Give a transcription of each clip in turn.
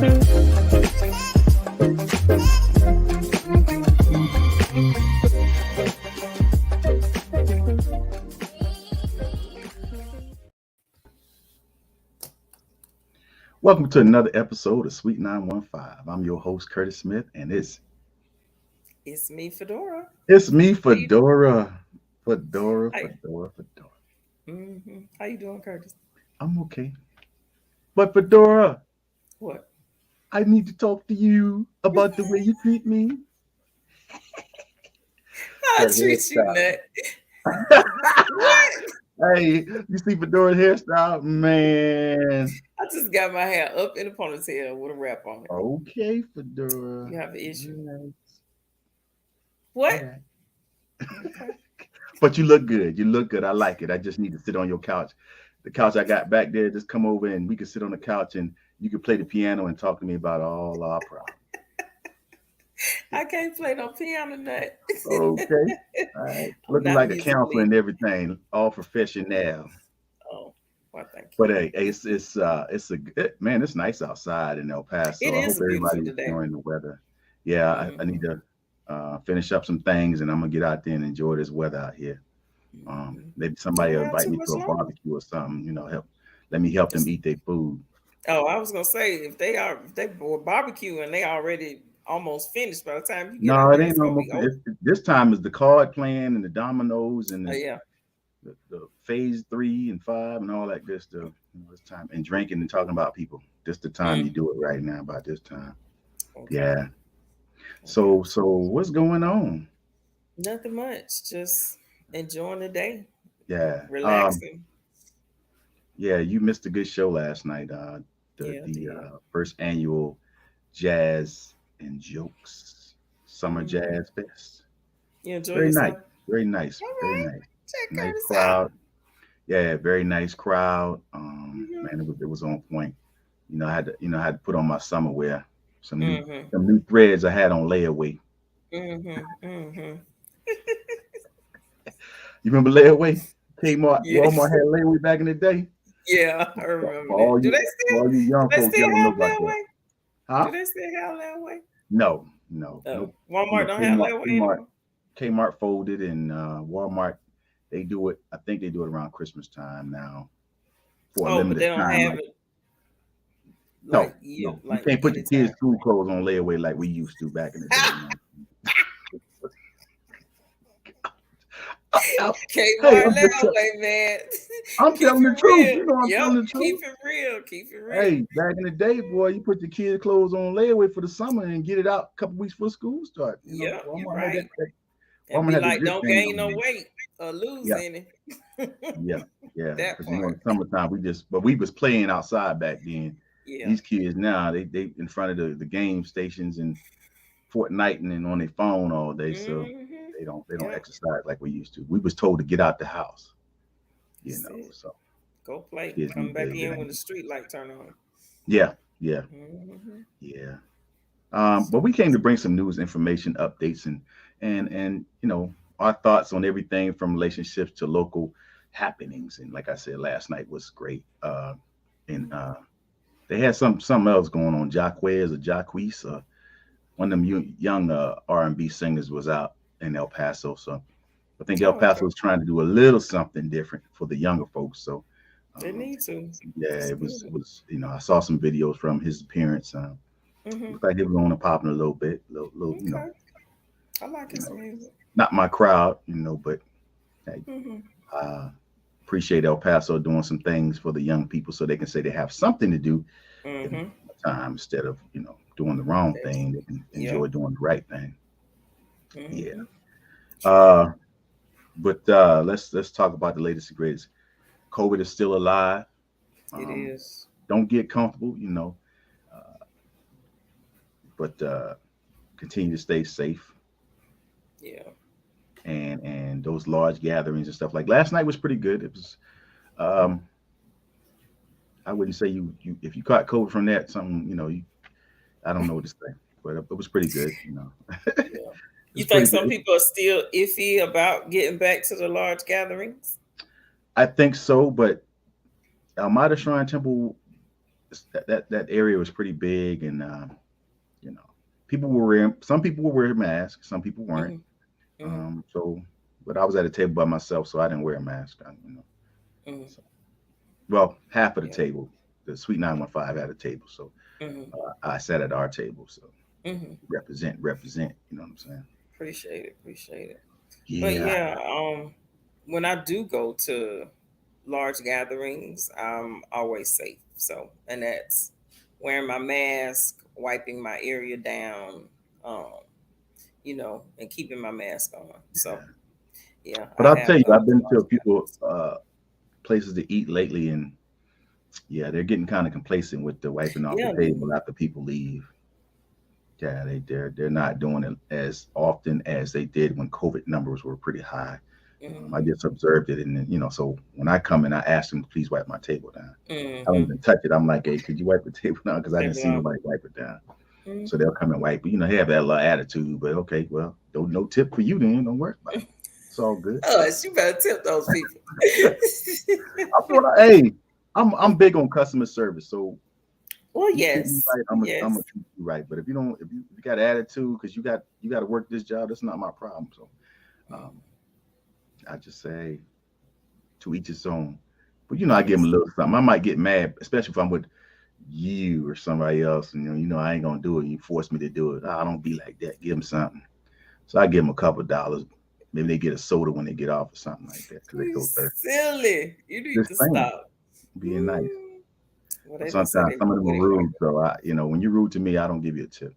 Welcome to another episode of Sweet 915. I'm your host, Curtis Smith, and it's me, Fedora. me, Fedora. Fedora. How you doing, Curtis? I'm okay. But Fedora, What? I need to talk to you about the way you treat me. I That treat you hairstyle. nut. What? Hey, you see Fedora's hairstyle? Man. I just got my hair up in a ponytail with a wrap on it. Okay, Fedora. You have an issue. Yes. What? All right. Okay. But you look good. You look good. I like it. I just need to sit on your couch. The couch I got back there, just come over and we can sit on the couch and you can play the piano and talk to me about all our problems. I can't play no piano nut. Okay. All right. Looking like a counselor and everything, all professional. Oh, well, thank you. But hey, man, it's nice outside in El Paso. It I hope is beautiful everybody's today. enjoying the weather. Yeah, I need to finish up some things and I'm gonna get out there and enjoy this weather out here. Maybe somebody will invite me to a barbecue or something, let me help them eat their food. Oh, I was gonna say if they were barbecue and they already almost finished by the time you get No, out it there, ain't almost. This time is the card playing and the dominoes and the phase 3 and 5 and all that good stuff. It's time and drinking and talking about people. This the time you do it right now. About this time. Okay. Yeah. So what's going on? Nothing much. Just enjoying the day. Yeah. Relaxing. Yeah, you missed a good show last night. The first annual Jazz and Jokes Summer Jazz Fest. You enjoyed yourself? Very nice. All very right. nice. Check nice crowd. Out. Yeah, very nice crowd. Man, it was on point. I had to put on my summer wear. Some new threads I had on layaway. You remember layaway? Kmart, Walmart had layaway back in the day. Yeah, I remember. Do they still have layaway? Huh? Do they still have layaway? No. Walmart don't have layaway. Kmart folded, and Walmart they do it. I think they do it around Christmas time now for a limited but they don't time. Have it. No. You can't put the kids' school clothes on layaway like we used to back in the day. Kmart layaway, man. I'm telling the truth. I'm telling the truth. Keep it real. Hey, back in the day, boy, you put the kids' clothes on layaway for the summer and get it out a couple weeks before school starts. You're right. And be like, don't gain no weight or lose any. Yeah. Because in the summertime, we was playing outside back then. Yeah. These kids now, they in front of the game stations and Fortnite and on their phone all day, so they don't exercise like we used to. We was told to get out the house, so go play. Come back in when the street light turn on. Yeah. But we came to bring some news, information, updates, and our thoughts on everything from relationships to local happenings. And like I said, last night was great. And they had something else going on. Jacquees, one of them young R&B singers was out in El Paso. So I think El Paso was trying to do a little something different for the younger folks. So they need to. Yeah, it was. I saw some videos from his appearance. Looked like he was on and popping a little bit. I like his music. Not my crowd, but hey, appreciate El Paso doing some things for the young people so they can say they have something to do in the time instead of doing the wrong thing. They can enjoy doing the right thing. Yeah. But let's talk about the latest and greatest. COVID is still alive. It is. Don't get comfortable, but continue to stay safe. Yeah. And those large gatherings and stuff like last night was pretty good. It was, I wouldn't say you if you caught COVID from that, something, I don't know what to say, but it was pretty good, Yeah. You think some people are still iffy about getting back to the large gatherings? I think so, but Almada Shrine Temple that area was pretty big, and you know, people were wearing. Some people were wearing masks. Some people weren't. Mm-hmm. Mm-hmm. So, but I was at a table by myself, so I didn't wear a mask. Mm-hmm. So, well, half of the Yeah. table, the Suite 915 had a table, so Mm-hmm. I sat at our table. So Mm-hmm. represent. You know what I'm saying? Appreciate it. Appreciate it. But Yeah. yeah, when I do go to large gatherings, I'm always safe. So, and that's wearing my mask, wiping my area down, um, and keeping my mask on. So, yeah, But I I'll tell have you, gone I've to been to large a few gatherings. places to eat lately, and yeah, they're getting kind of complacent with the wiping off the Yeah. table after people leave. Yeah, they're not doing it as often as they did when COVID numbers were pretty high. I Mm-hmm. just observed it, and then, so when I come in, I ask them, please wipe my table down. I don't Mm-hmm. even touch it. I'm like, hey, could you wipe the table down? Because I Take didn't it see off. nobody wipe it down. So Mm-hmm. they'll come and wipe. But, they have that little attitude. But okay, well, no tip for you then. Don't worry about it. It's all good. Oh, you better tip those people. Hey, I'm big on customer service. So Well, you treat me yes, right, I'm yes. gonna treat you right. But if you don't, if you got attitude because you got to work this job, that's not my problem. So um, I just say, hey, to each his own. But I give them a Yes. little something. I might get mad, especially if I'm with you or somebody else, and I ain't gonna do it. You force me to do it. I don't be like that. Give them something. So I give them a couple of dollars. Maybe they get a soda when they get off or something like that because they You so thirsty. silly. You need Just to saying, stop. being nice. Mm. Well, But they didn't say sometimes they some of them are wouldn't like rude. So when you're rude to me, I don't give you a tip.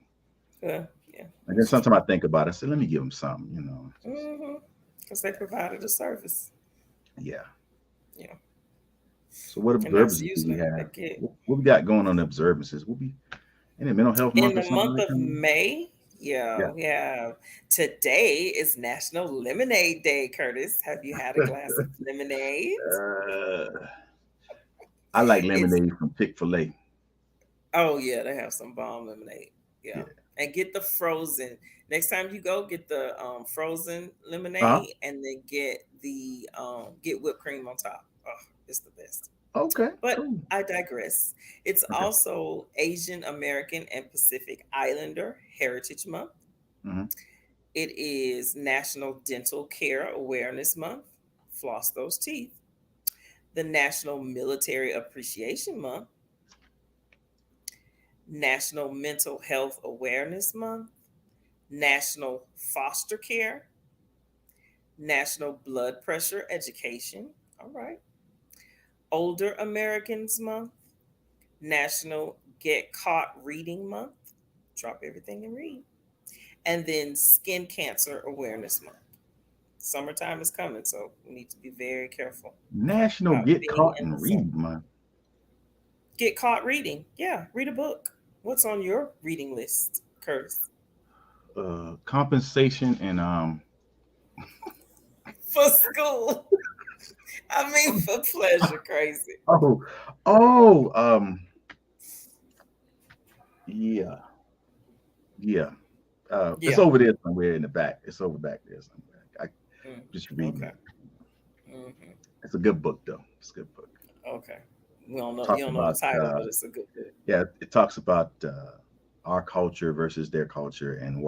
that. Yeah, And then that's sometimes true. I think about it. I say, let me give them something. Just Mm-hmm. Because they provided a service. yeah. Yeah. So what And that's observances do we usually what they have? get. What we got going on in observances? We'll be in a mental health In month or the something month like of that. May, yeah, Yeah. we have today is National Lemonade Day, Curtis. Have you had a glass of lemonade? uh, I like It's lemonade from Chick-fil-A. Oh yeah, they have some bomb lemonade. Yeah, Yeah. and get the frozen. Next time you go, get the frozen Uh-huh. lemonade, and then get whipped cream on top. Oh, it's the best. Okay. But Cool. I digress. It's Okay. also Asian American and Pacific Islander Heritage Month. Hmm. It is National Dental Care Awareness Month. Floss those teeth. The National Military Appreciation Month. National Mental Health Awareness Month, National Foster Care, National Blood Pressure Education, all right, Older Americans Month, National Get Caught Reading Month, drop everything and read, and then Skin Cancer Awareness Month. Summertime is coming, so we need to be very careful National about Get being Caught in the and sun. Read Month. Get caught reading. Yeah, read a book. What's on your reading list, Curtis? Compensation and For school. I mean, for pleasure, crazy. oh oh yeah, yeah. It's Yeah. over there somewhere in the back. It's over back there somewhere. I just reading Okay. it. Hmm. It's a good book though. It's a good book. Okay. We don't know. You Talks don't know the about title, but it's a good book. yeah, it talks about our culture versus their culture and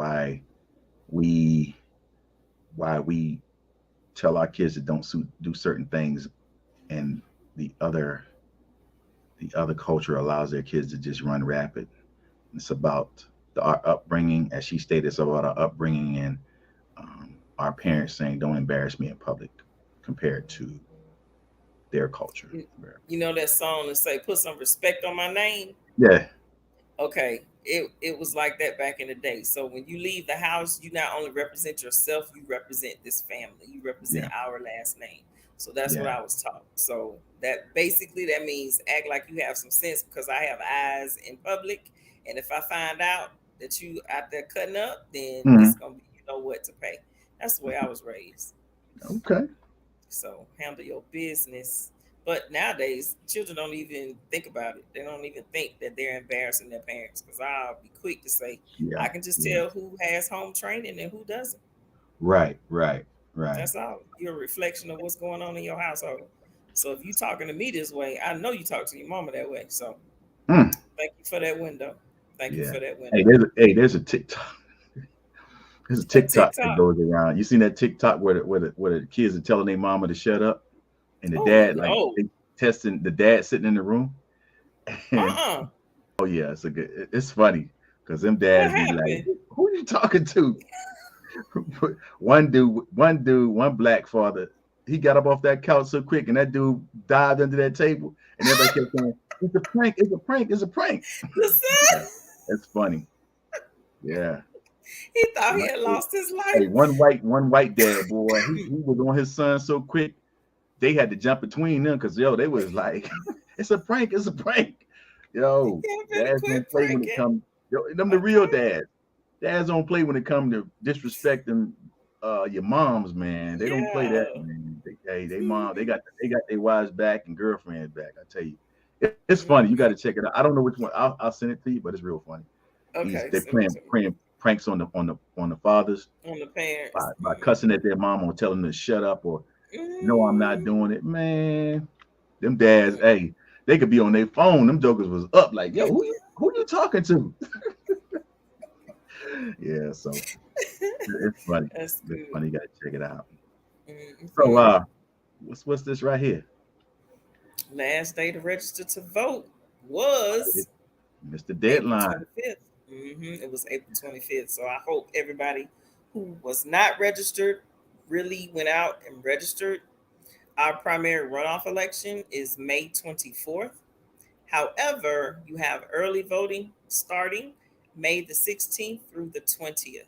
we why we tell our kids that don't do certain things, and the other the other culture allows their kids to just run rapid. It's about our upbringing, as she stated. It's about our upbringing and our parents saying, "Don't embarrass me in public," compared to their culture. You, you know that song that say "Put some respect on my name." Yeah, Okay, it was like that back in the day. So when you leave the house, you not only represent yourself, you represent this family. You represent yeah, our last name. So that's what yeah. I was taught. So that basically that means act like you have some sense because I have eyes in public, and if I find out that you out there cutting up, then it's Hmm. gonna be what to pay. That's the way I was raised. Okay. So handle your business. But nowadays, children don't even think about it. They don't even think that they're embarrassing their parents. Because I'll be quick to say, Yeah, I can just yeah. tell who has home training and who doesn't. Right, right, right. That's all. You're a reflection of what's going on in your household. So if you talking to me this way, I know you talk to your mama that way. So Mm, Thank you for that window. Thank you yeah. for that Hey, window. there's a TikTok. There's a A TikTok that TikTok. goes around. You seen that TikTok where the kids are telling their mama to shut up, and the Oh dad like no. they testing the dad sitting in the room, and Uh-uh. oh yeah, it's funny because them What dads be like, happened? who are you talking to? One black father, he got up off that couch so quick, and that dude dived under that table, and everybody kept saying, "It's a prank! It's a prank! It's a prank!" The son, Yeah, it's funny. Yeah. he thought he One- had lost his Hey, life. one white dad, boy, he was on his son so quick they had to jump between them because they was like, "It's a prank! It's a prank!" Yo, You better dads quit don't play when it pranking. comes. Yo, them the real Okay. dads. Dads don't play when it comes to disrespecting your moms, man. They don't play that, Yeah. man. They mom, they got their wives back and girlfriends back. I tell you, it's funny. You got to check it out. I don't know which one. I'll send it to you, but it's real funny. Okay, They send it to me. playing pranks on the fathers On the parents. by cussing at their mom or telling them to shut up or no, I'm not Mm-hmm. doing it, man. Them dads, hey, they could be on their phone. Them jokers was up like, yo, who you talking to? Yeah, so it's funny. That's It's good. funny. You gotta check it out. So Hmm. what's this right here? Last day to register to vote was It, Mr. April Deadline. 25th. It was April 25th. So I hope everybody who was not registered really went out and registered. Our primary runoff election is May 24th. However, you have early voting starting May the 16th through the 20th.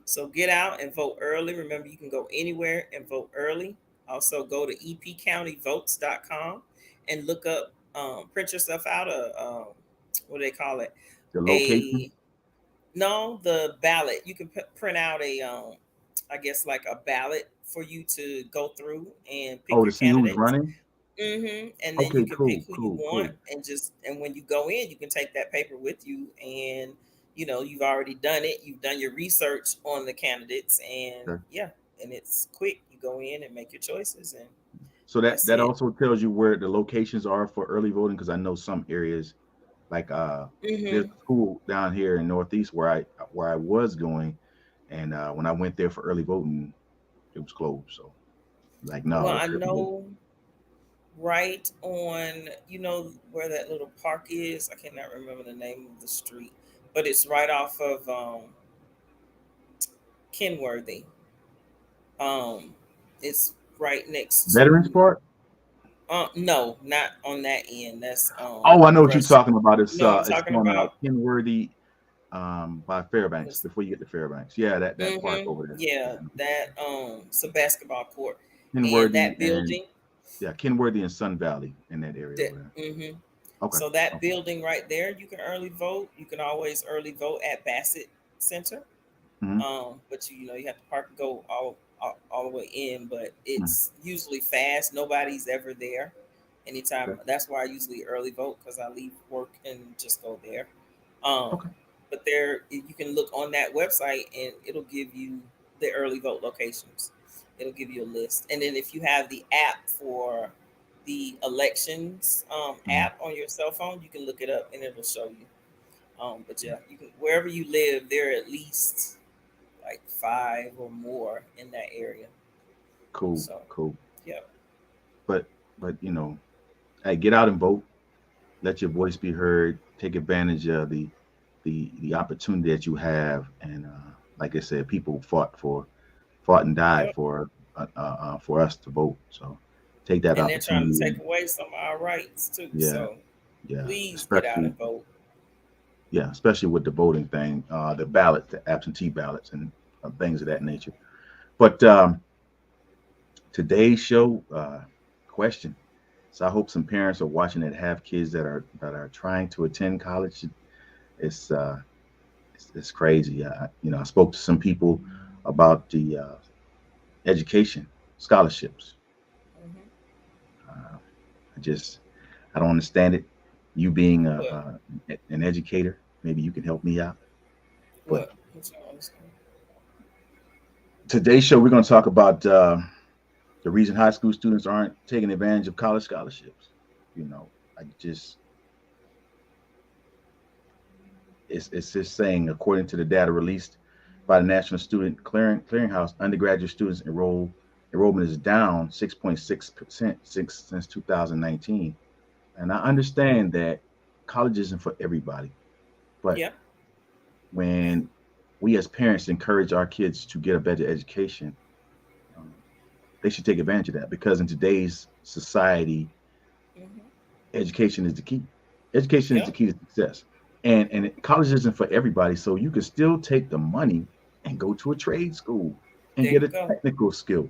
So get out and vote early. Remember, you can go anywhere and vote early. Also, go to epcountyvotes.com and look up, print yourself out what do they call it? The location. A No, the ballot. You can print out I guess like a ballot for you to go through and pick Oh, to your see who's candidates. running. And then you Okay, can pick cool, who you cool, want, cool. and when you go in, you can take that paper with you, and you've already done it. You've done your research on the candidates, and Okay. yeah, and it's quick. You go in and make your choices, and So that that's that it. also tells you where the locations are for early voting because I know some areas like there's Hmm. a school down here in Northeast where I was going, and when I went there for early voting, it was closed. So like Well, no, I it's early know right on where that little park is. I cannot remember the name of the street, but it's right off of Kenworthy. Um, it's right next Veterans to. Park. No, not on that end. That's Oh, I know what you're Rush. talking about. You know what I'm It's talking on about? Kenworthy by Fairbanks It's, before you get to Fairbanks. Yeah, that park over there. Yeah, yeah, that it's a basketball court, and Kenworthy that and building. yeah, Kenworthy and Sun Valley in that area That over there. Okay, So that okay. building right there, you can early vote. You can always early vote at Bassett Center. Mm-hmm. But you have to park and go all the way in, but Mm-hmm. it's usually fast. Nobody's ever there. Anytime. Okay, That's why I usually early vote because I leave work and just go there. Um, okay. but there, you can look on that website and it'll give you the early vote locations. It'll give you a list, and then if you have the app for the elections Mm-hmm. app on your cell phone, you can look it up and it'll show you. But yeah, you can wherever you live, there are at least like five or more in that area. Cool, So cool. yeah, But hey, get out and vote. Let your voice be heard. Take advantage of the opportunity that you have. And like I said, people fought and died yep. for us to vote. So take that And they're trying to opportunity. take And away some of our rights too. yeah, So yeah, please get out especially and vote. especially with the voting thing, the ballots, the absentee ballots, and things of that nature. But today's show question. So I hope some parents are watching that have kids that are trying to attend college. It's it's crazy. I spoke to some people about the education scholarships. Hmm. I just I don't understand it. You being What? an educator, maybe you can help me out. But What? What you understand? today's show, we're going to talk about the reason high school students aren't taking advantage of college scholarships. You know, I just it's just saying, according to the data released by the National Student Clearinghouse, undergraduate students enrollment is down 6.6% since 2019. And I understand that college isn't for everybody, but Yep. when we as parents encourage our kids to get a better education, um, they should take advantage of that, because in today's society, Hmm. education is the key. Education is the Yep. key to success. And college isn't for everybody, so you can still take the money and go to a trade school and There get you a go. technical skill.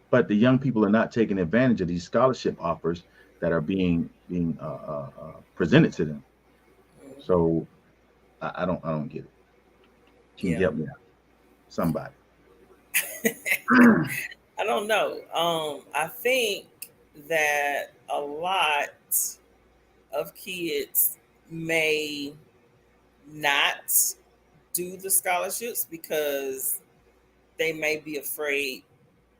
But the young people are not taking advantage of these scholarship offers that are presented to them. Hmm. So I don't get it. Can you Yeah. help me out? Somebody. I don't know. I think that a lot of kids may not do the scholarships because they may be afraid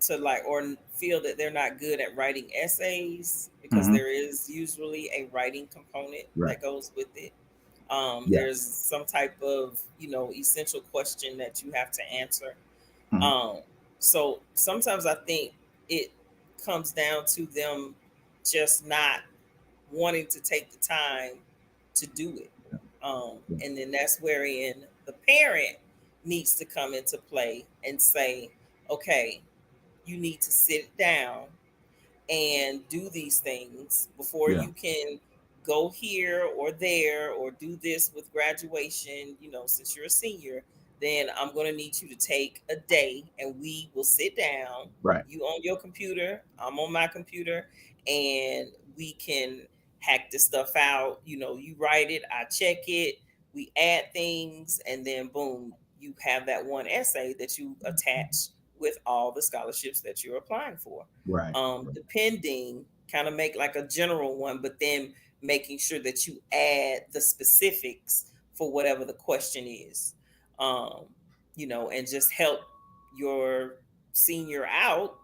to like or feel that they're not good at writing essays because Hmm. there is usually a writing component Right. that goes with it. Yeah. There's some type of essential question that you have to answer. Hmm. um, so sometimes I think it comes down to them just not wanting to take the time to do it. Yeah. And then that's wherein the parent needs to come into play and say, okay, you need to sit down and do these things before Yeah. you can go here or there or do this with graduation. Since you're a senior, then I'm going to need you to take a day and we will sit down, Right. you on your computer, I'm on my computer, and we can hack this stuff out. You write it, I check it, we add things, and then boom, you have that one essay that you attach with all the scholarships that you're applying for. Right. Right. Depending, kind of make like a general one, but then making sure that you add the specifics for whatever the question is. um, and just help your senior out.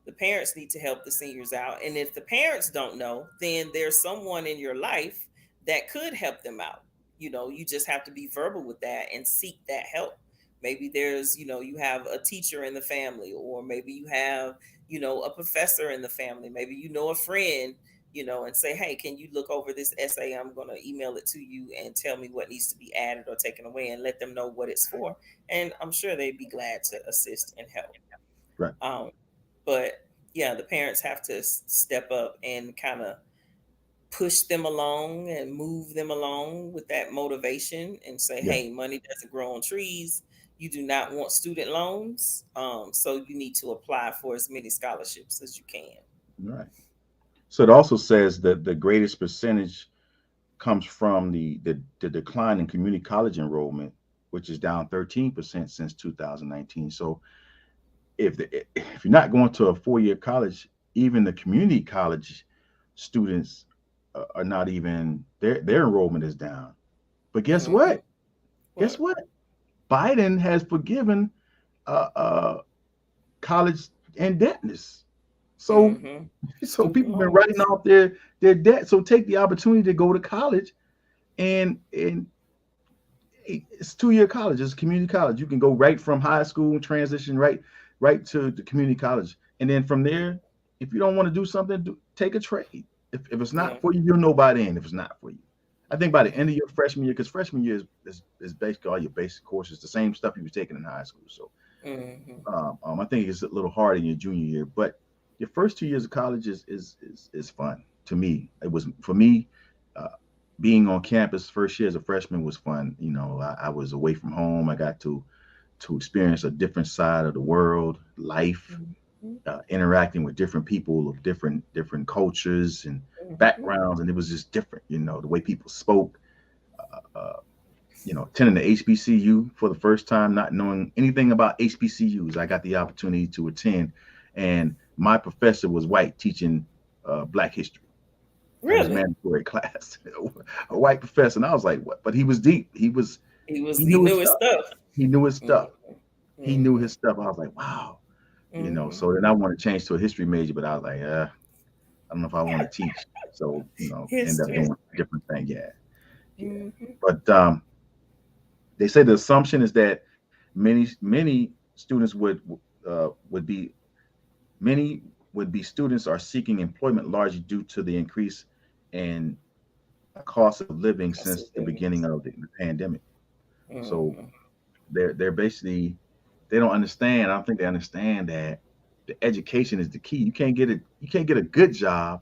The parents need to help the seniors out, and if the parents don't know, then there's someone in your life that could help them out. You just have to be verbal with that and seek that help. Maybe there's, you have a teacher in the family, or maybe you have, a professor in the family. Maybe a friend, and say, hey, can you look over this essay? I'm going to email it to you and tell me what needs to be added or taken away, and let them know what it's for. And I'm sure they'd be glad to assist and help. Right. Um, but yeah, the parents have to step up and kind of push them along and move them along with that motivation and say, Yeah. hey, money doesn't grow on trees. You do not want student loans. So you need to apply for as many scholarships as you can. Right. So it also says that the greatest percentage comes from the decline in community college enrollment, which is down 13% since 2019. So if you're not going to a 4-year college, even the community college students are not even their enrollment is down. But guess Hmm. what? Guess What? what? Biden has forgiven uh, college indebtedness. So Hmm. so Student people have been writing loans. off their debt. So take the opportunity to go to college, and it's 2-year college. It's community college. You can go right from high school, transition right to the community college, and then from there, if you don't want to do something, take a trade. If it's Yeah. not for you, you'll know by then if it's not for you. I think by the end Hmm. of your freshman year, because freshman year is basically all your basic courses, the same stuff you was taking in high school. So Hmm. I think it's a little hard in your junior year, but your first 2 years of college is fun. To me, it was for me. Uh, Being on campus first year as a freshman was fun. I was away from home. I got to experience a different side of the world, life, Hmm. interacting with different people of different cultures and Hmm. backgrounds, and it was just different. The way people spoke. Attending the HBCU for the first time, not knowing anything about HBCUs. I got the opportunity to attend, and my professor was white, teaching Black history as his Really? mandatory class. A white professor, and I was like, "What?" But he was deep. He He knew his knew his stuff. stuff. He knew his Hmm. stuff. He knew his stuff. I was like, "Wow." Hmm. So then I want to change to a history major, but I was like, I don't know if I want to teach. So end up History. doing a different thing. Yeah. Yeah. Mm-hmm. But they say the assumption is that many students would be many would be students are seeking employment largely due to the increase in cost of living Cost since of the living. beginning of the pandemic. So Mm-hmm. they're basically they don't understand. I don't think they understand that the education is the key. You can't get a good job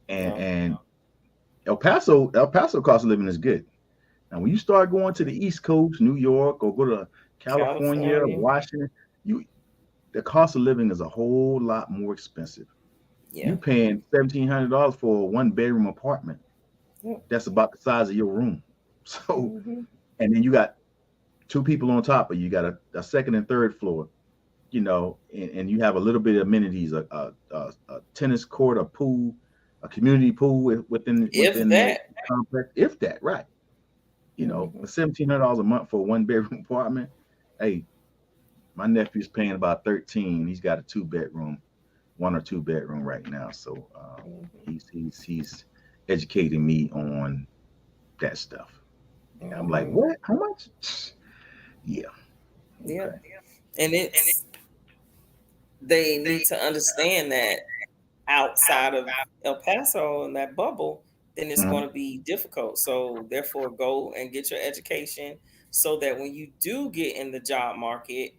No. and El Paso cost of living is good. Now when you start going to the East Coast, New York, or go to California, California. Washington, you the cost of living is a whole lot more expensive. Yeah. You paying $1,700 for a one bedroom apartment. Yep. That's about the size of your room. So, Mm-hmm. and then you got two people on top of you. You got a second and third floor, and you have a little bit of amenities, a tennis court, a pool, a community pool If within the that. complex, if that, right? Mm-hmm. For $1,700 a month for a one bedroom apartment. Hey, my nephew's paying about 13. He's got a two-bedroom, one or two bedroom right now. So Mm-hmm. he's educating me on that stuff. Yeah, I'm like, Mm-hmm. what? How much? Yeah. Yeah. Okay. And it's they need to understand that outside of El Paso and that bubble, then it's Hmm. going to be difficult. So therefore, go and get your education so that when you do get in the job market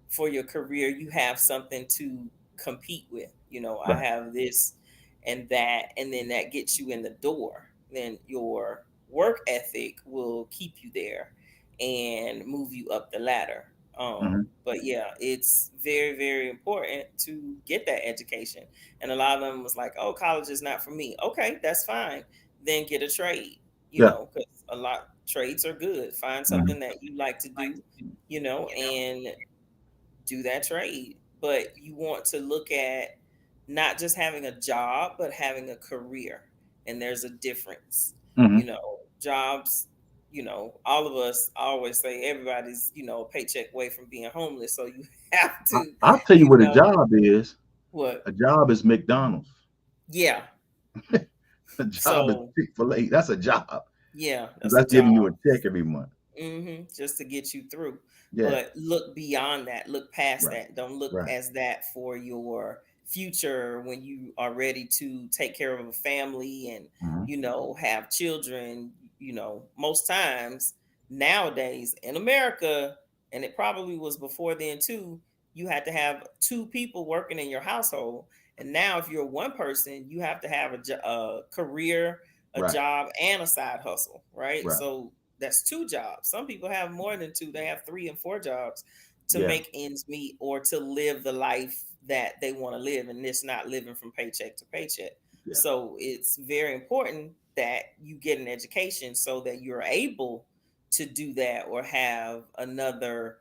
for your career, you have something to compete with. I Right. have this and that, and then that gets you in the door. Then your work ethic will keep you there and move you up the ladder. Hmm. But yeah, it's very, very important to get that education. And a lot of them was like, "Oh, college is not for me." Okay, that's fine. Then get a trade. Yeah. Because a lot trades are good. Find Hmm. something that you like to do. And do that trade. But you want to look at not just having a job, but having a career. And there's a difference. Hmm. You know, jobs, all of us always say everybody's, a paycheck away from being homeless. So you have to, I'll tell you you what a know, job is. what? A job is McDonald's. Yeah. A job is So, Chick-fil-A. That's a job. yeah, that's a That's job. giving you a check every month. Just to get you through. Yeah. But look beyond that. Look past Right. that. Don't look Right. as that for your future when you are ready to take care of a family and Hmm. have children. Most times nowadays in America, and it probably was before then too, you had to have two people working in your household. And now, if you're one person, you have to have a career, a Right. job, and a side hustle, right? Right. So that's two jobs. Some people have more than two, they have three and four jobs to Yeah. make ends meet or to live the life that they want to live. And it's not living from paycheck to paycheck. Yeah. So it's very important that you get an education so that you're able to do that or have another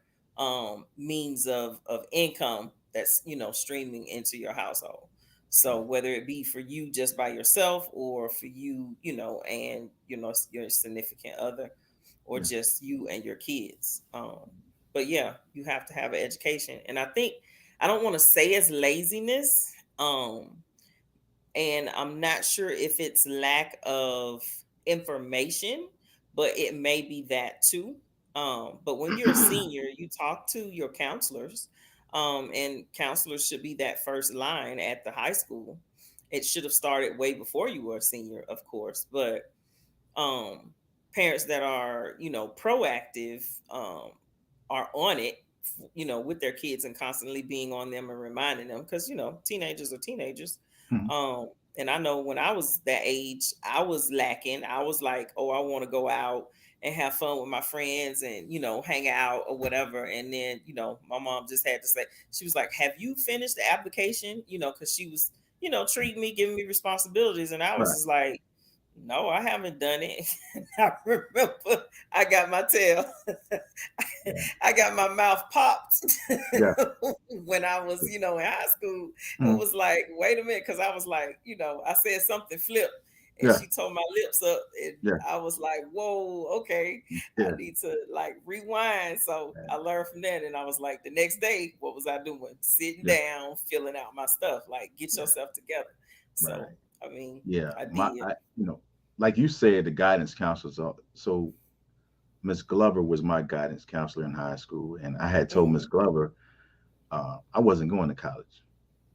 means of income that's streaming into your household. So whether it be for you just by yourself or for you, and your significant other, or Yeah. just you and your kids. But yeah, you have to have an education, and I think I don't want to say it's laziness, and I'm not sure if it's lack of information, but it may be that too. But when you're a senior, you talk to your counselors, and counselors should be that first line at the high school. It should have started way before you were a senior, of course, but um, parents that are proactive, are on it, with their kids and constantly being on them and reminding them, because teenagers are teenagers. Mhm. um, and I know when I was that age, I was lacking. I was like, oh, I want to go out and have fun with my friends and hang out or whatever. And then my mom just had to say, she was like, have you finished the application? Because she was treating me, giving me responsibilities, and I was Right. just like, no, I haven't done it. I remember I got my tail. Yeah. I got my mouth popped Yeah. when I was, in high school. It Mhm. was like, wait a minute, because I was like, I said something flip, and Yeah. she told my lips up, and Yeah. I was like, whoa, okay, I Yeah. need to like rewind. So I learned from that, and I was like, the next day, what was I doing? Sitting Yeah. down, filling out my stuff. Like, get Yeah. yourself together. So, Right. I mean, Yeah. I My, did. I, like you said, the guidance counselors. So Miss Glover was my guidance counselor in high school, and I had told Miss Mm-hmm. Glover I wasn't going to college.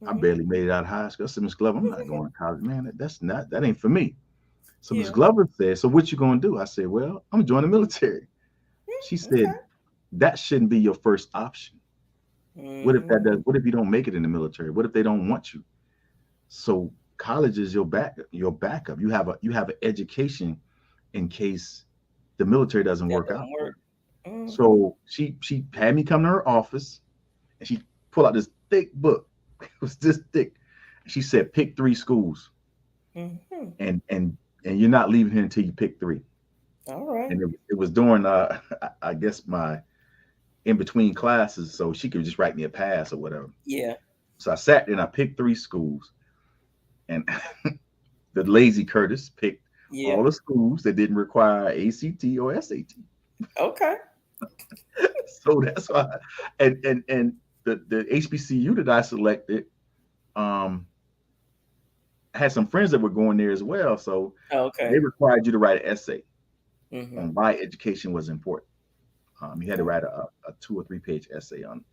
I Mm-hmm. barely made it out of high school. I said, Miss Glover, I'm not going to college, man. That ain't for me. So Miss Yeah. Glover said, so what you gonna do? I said, well, I'm joining the military. She said, Okay. that shouldn't be your first option. What if that does? Mm-hmm. What if you don't make it in the military? What if they don't want you? So college is your backup. You have an education in case the military doesn't That work out don't for work. you. Mm-hmm. So she had me come to her office and she pulled out this thick book. It was this thick. She said, pick three schools Mm-hmm. and you're not leaving here until you pick three. All right. And it was during I guess my in between classes, so she could just write me a pass or whatever. Yeah. So I sat there and I picked three schools, and the lazy Curtis picked Yeah. all the schools that didn't require ACT or SAT. Okay. So that's why, and the HBCU that I selected, um, had some friends that were going there as well. So they Okay. required you to write an essay Mm-hmm. on why education was important. You had to Okay. write a 2 or 3 page essay on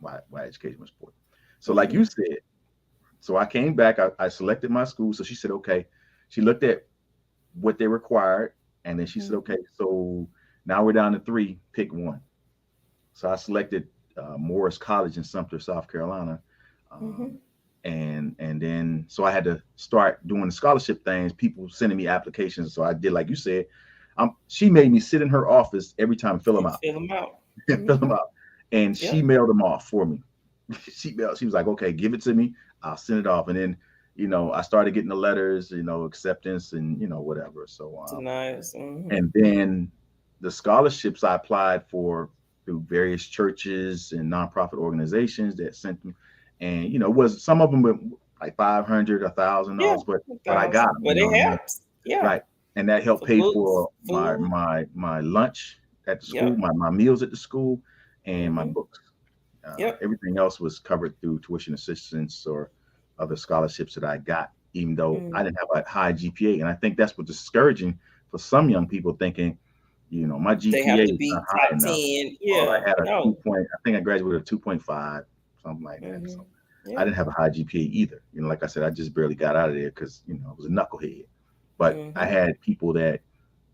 why education was important. So, like Mm-hmm. you said, so I came back. I selected my school. So she said, okay. She looked at what they required, and then she said, Mm-hmm. okay. So now we're down to three. Pick one. So I selected Morris College in Sumter, South Carolina, Mm-hmm. um, and then so I had to start doing the scholarship things. People sending me applications, so I did like you said. She made me sit in her office every time and fill them And out, fill them out. fill them Mm-hmm. out, and she Yep. mailed them off for me. She was like, okay, give it to me. I'll send it off, and then I started getting the letters, acceptance and whatever. So Denies. Mm-hmm. and then the scholarships I applied for through various churches and nonprofit organizations that sent them, and was some of them were like 500, Yeah. $1,000, but A I got thousand. them, But it helps. Yeah. right, and that helped For pay books, for my food. my my lunch at the school, Yep. my meals at the school, and my Mm-hmm. books. Yep. Everything else was covered through tuition assistance or other scholarships that I got, even though I Mm. didn't have a high GPA. And I think that's what's discouraging for some young people thinking, my They have GPA to is not be high top enough. 10. Or I Yeah. had a two No. point, I think I graduated with a 2.5, something like that. Mm-hmm. So I Yeah. didn't have a high GPA either. Like I said, I just barely got out of there because, I was a knucklehead. But I Mm-hmm. had people that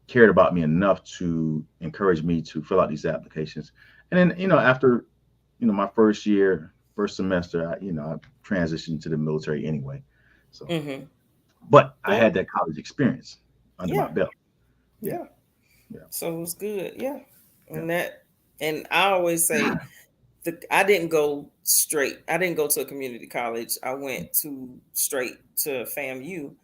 cared about me enough to encourage me to fill out these applications. And then, after, my first semester, I transitioned to the military anyway. So, Mm-hmm. but I Well, had that college experience under my yeah. belt. Yeah, Yeah. yeah, So it was good. Yeah. yeah. And I always say I didn't go straight. I didn't go to a community college. I went straight to FAMU.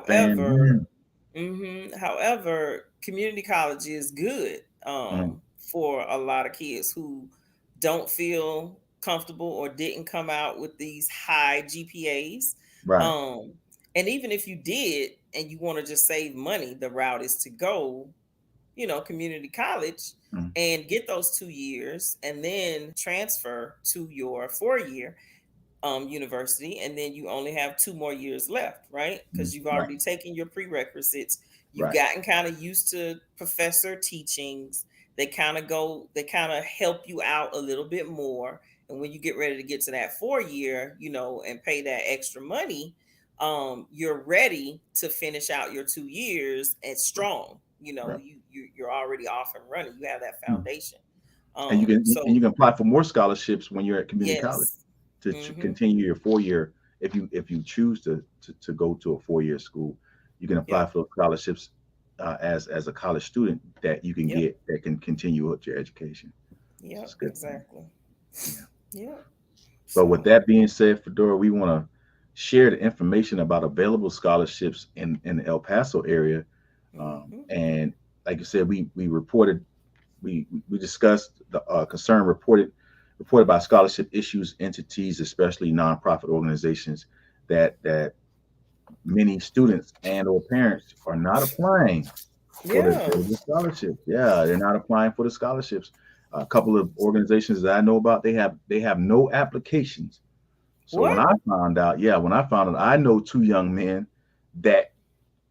Fan, However, you. community college is good Mm, for a lot of kids who don't feel comfortable or didn't come out with these high GPAs. right. Um, and even if you did and you want to just save money, the route is to go, community college Mm, and get those 2 years and then transfer to your 4 year university, and then you only have 2 more years left, right? Because you've right, already taken your prerequisites. You've right. gotten kind of used to professor teachings. They kind of help you out a little bit more. And when you get ready to get to that 4 year, and pay that extra money, you're ready to finish out your 2 years and strong. Right. You're already off and running. You have that Mm. foundation. And you can So apply for more scholarships when you're at community college yes. to Mm-hmm. continue your 4 year. If you choose to go to a 4 year school, you can apply Yep. for those scholarships as a college student that you can Yep. get that can continue with your education. Which is Yep, a good thing. exactly. Yeah. Yep. So with So, that being said, Fedora, we want to share the information about available scholarships in the El Paso area. hmm And like you said, we reported we discussed the concern reported by scholarship issues entities, especially nonprofit organizations, that many students and or parents are not applying for the yeah. available scholarships. Yeah, they're not applying for the scholarships. A couple of organizations that I know about, they have no applications. So What? when I found out, I know two young men that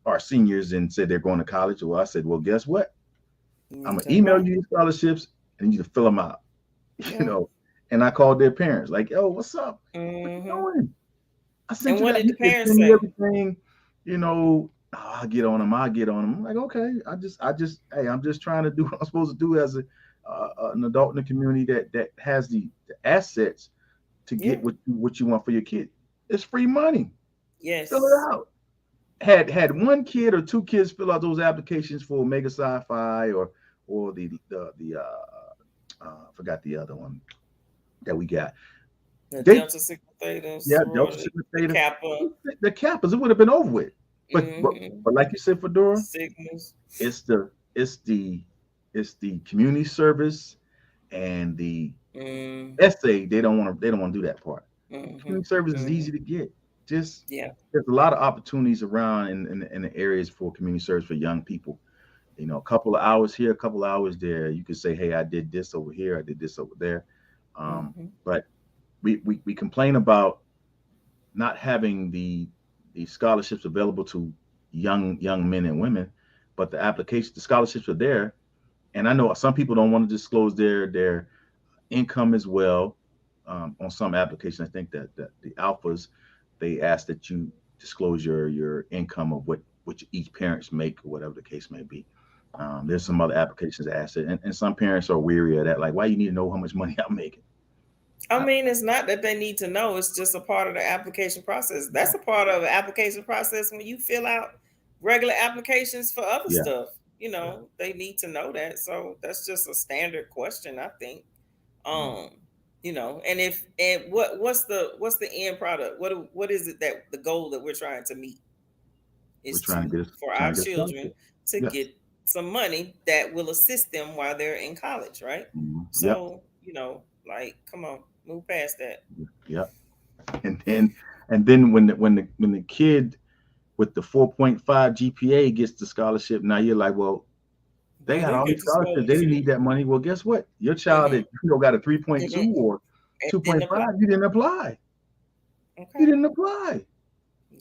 are seniors and said they're going to college. Well, I said, well, guess what? I'm gonna That's email right. you your scholarships and you to fill them out. you Yeah. know. And I called their parents, like, yo, what's up? What you Hmm. doing? I sent And you what that. did He the said, parents send me say? everything. Oh, I'll get on them. I'll get on them. I'm like, okay. Hey, I'm just trying to do what I'm supposed to do as an adult in the community that has the assets to Yeah. get what you want for your kid. It's free money. Fill it Yes. out. Had one kid or two kids fill out those applications for Mega Sci-Fi or I forgot the other one that we got. The They Delta Sigma Theta Yeah, Delta sorority, Sigma the Theta, Kappa, the Kappas, it would have been over with. But but hmm but like you said, Fedora, Sigmas. it's the it's the it's the community service and the Mm-hmm. essay. They don't want to do that part. Mm-hmm. Community service is Hmm. easy to get. Just Yeah. there's a lot of opportunities around in the areas for community service for young people. A couple of hours here, a couple of hours there. You could say, hey, I did this over here, I did this over there. Hmm. But we complain about not having the scholarships available to young men and women, but the scholarships are there. And I know some people don't want to disclose their income as well. On some applications, I think that the alphas they ask that you disclose your income of what each parents make or whatever the case may be. There's some other applications that ask it, and some parents are weary of that. Like, why you need to know how much money I'm making? I I, mean, it's not that they need to know. It's just a part of the application process. That's a part of the application process when you fill out regular applications for other yeah, stuff. yeah. They need to know that. So that's just a standard question, I think. Mm. Um, and what's the end product? What is it that the goal that we're trying to meet We're is trying to get for our trying to get children scholarship. to Yes. get some money that will assist them while they're in college, right? Yep. So, like, come on, move past that. Yep. And then when the kid with the 4.5 GPA gets the scholarship, now you're like, well, they They got didn't all get these the scholarships. They didn't scholarship. need that money. Well, guess what? Your child Mm-hmm. that got a 3.2 Mm-hmm. or It didn't apply. 2.5, you didn't apply. You Okay. didn't apply.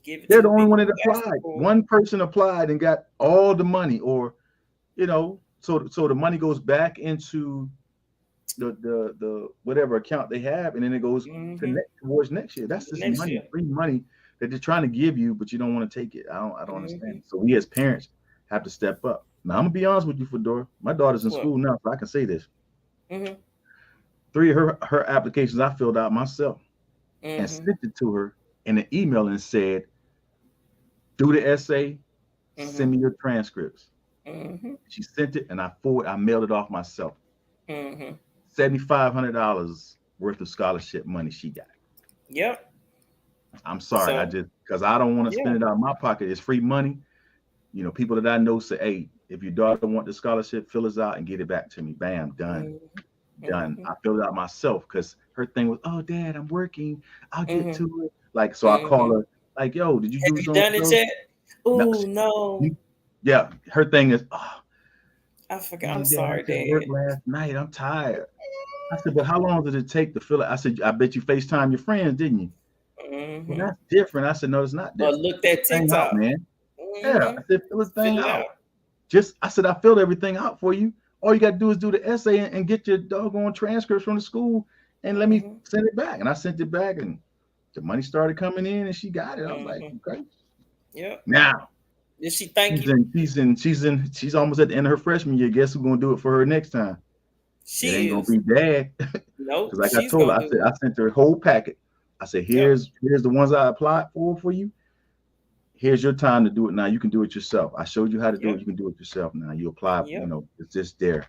Give it They're to the the only one people that who asked applied. for it. One person applied and got all the money, or so the money goes back into the whatever account they have, and then it goes Mm-hmm. towards next year. That's The just next money, year. free money that they're trying to give you, but you don't want to take it. I don't Mm-hmm. understand. So we as parents have to step up. Now I'm gonna be honest with you, Fedora. My daughter's in What? school now, so I can say this. Mm-hmm. Three of her applications I filled out myself and Mm-hmm. sent it to her in an email and said, do the essay, Mm-hmm. send me your transcripts. Mm-hmm. She sent it and I mailed it off myself. Mm-hmm. $7,500 worth of scholarship money she got. Yep. I'm sorry, I So, just because I don't want to yeah. spend it out of my pocket. It's free money. People that I know say, hey, if your daughter want the scholarship, fill us out and get it back to me. Bam, done, Mm-hmm. done. Mm-hmm. I filled it out myself because her thing was, oh, Dad, I'm working. I'll get Mm-hmm. to it. Like, so I call Mm-hmm. her, like, yo, did you Have do you so and done it so? yet? No, Oh no. yeah. Her thing is, oh, I forgot. I'm man, Dad, I sorry, just worked Dad. last night. I'm tired. I said, but how long did it take to fill it? I said, I bet you FaceTime your friends, didn't you? Well, Mm-hmm. that's different. I said, no, it's not Or different. looked Fill at the thing out, TikTok. man. Yeah, Mm-hmm. I said, fill the thing Fill it out. out. I said, I filled everything out for you. All you got to do is do the essay and get your doggone transcripts from the school and let me Mm-hmm. send it back. And I sent it back and the money started coming in and she got it. I was like, Mm-hmm. okay. Yep. Now Did she thank she's you? in, she's in, she's in, she's almost at the end of her freshman year. Guess who's gonna do it for her next time? It ain't She gonna is. be dad. Because Nope. like I She's told her, gonna I said, do I it. sent her a whole packet. I said, Yep. here's the ones I applied for you. Here's your time to do it now. You can do it yourself. I showed you how to do it. Yep. You can do it yourself now. You apply, Yep. it's just there.